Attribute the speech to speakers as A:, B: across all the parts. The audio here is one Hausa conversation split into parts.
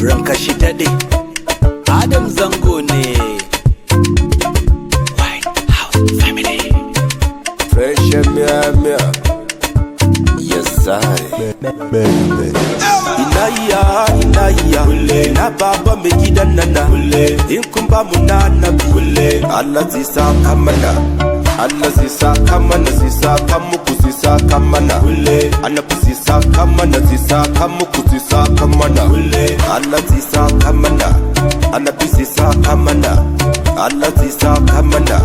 A: ranka shi daɗe Adam Zango ne White House Family
B: Fresh Mia Yes I Inaya na baba mai gidan nana in kun ba mu na nabi Allah zai saka mana Allah zai saka mana zai saka muku zai saka mana annabi zai saka mana zai saka muku zai saka mana Allah zai saka mana annabi zai saka mana Allah zai saka mana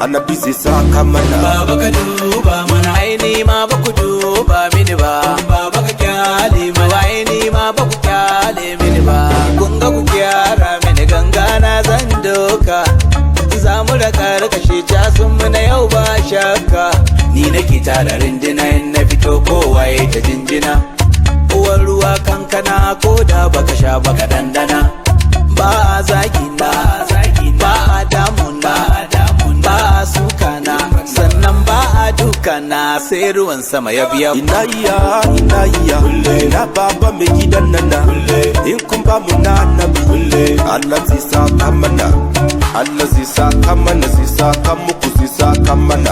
B: annabi zai saka mana
A: Baba ka duba mana aini ma ba ku duba mini ba Baba ka kyale mana aini ma ba ku kyale mini ba kun ga ku kyara mini gangana zan doka za mu da karkashe casun mu na yau ba shakka ni nake tara rindina in na fito kowa ya ta jinjina uwar ruwa kankana ko da baka sha baka dandana ba a zagi na ba a damuna ba a sukana sannan ba a dukana sai ruwan sama ya biya
B: inaya na baba mai gidan nana in kun ba mu na nabi Allah zai saka mana Allah zai saka mana zai saka muku zai saka mana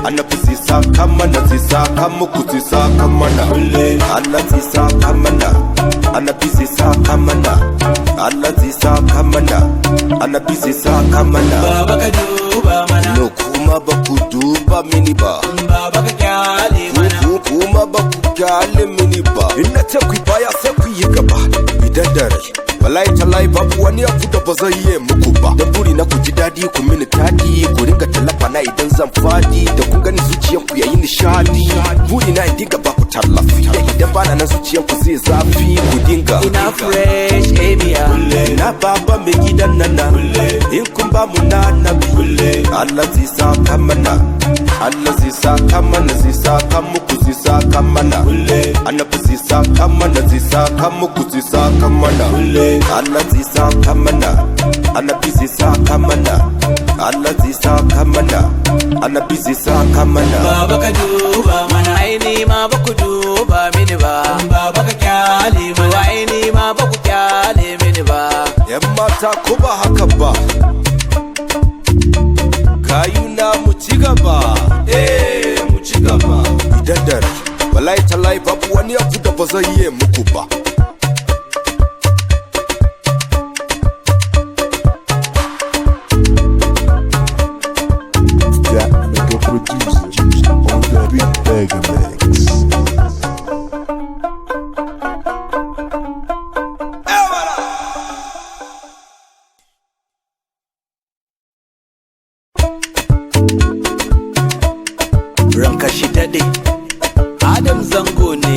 B: annabi zai saka mana zai saka muku zai saka mana Allah zai saka mana annabi zai saka mana Allah zai saka mana annabi zai saka mana
A: Baba ka duba mana
B: no kuma ba ku duba mini ba
A: Baba ka kyale mana
B: kuma ba ku kyale mini ba ina ce ku baya sai ku yi gaba idan da rai wallahi tallahi babu wani abu da ba zai yi muku ba da buri na ku ji dadi ku mini tadi ku ringa tallafa na idan zan fadi da kun gani zuciyar ku yayi nishadi buri na dinga ba ku tallafi da idan bana nan zuciyar ku zai zafi ku dinga
A: ina fresh emia
B: na baba mai gidan nana in kun ba mu na nabi Allah zai saka mana Allah zai saka mana zai saka muku zai saka mana annabi zai saka mana zai saka muku zai saka mana Allah zai saka mana annabi zai saka mana Allah zai saka mana annabi zai saka mana
A: Baba ka duba mana aini ma ba ku duba mini ba Baba ka kyale mana aini ma ba ku kyale mini ba
B: yan mata ko ba haka ba kayuna mu ci gaba mu ci gaba idan da rai wallahi tallahi babu wani abu da ba zai yi muku ba
C: That nigga producer on the beat Mega Mix.
A: ranka shi daɗe Adam Zango ne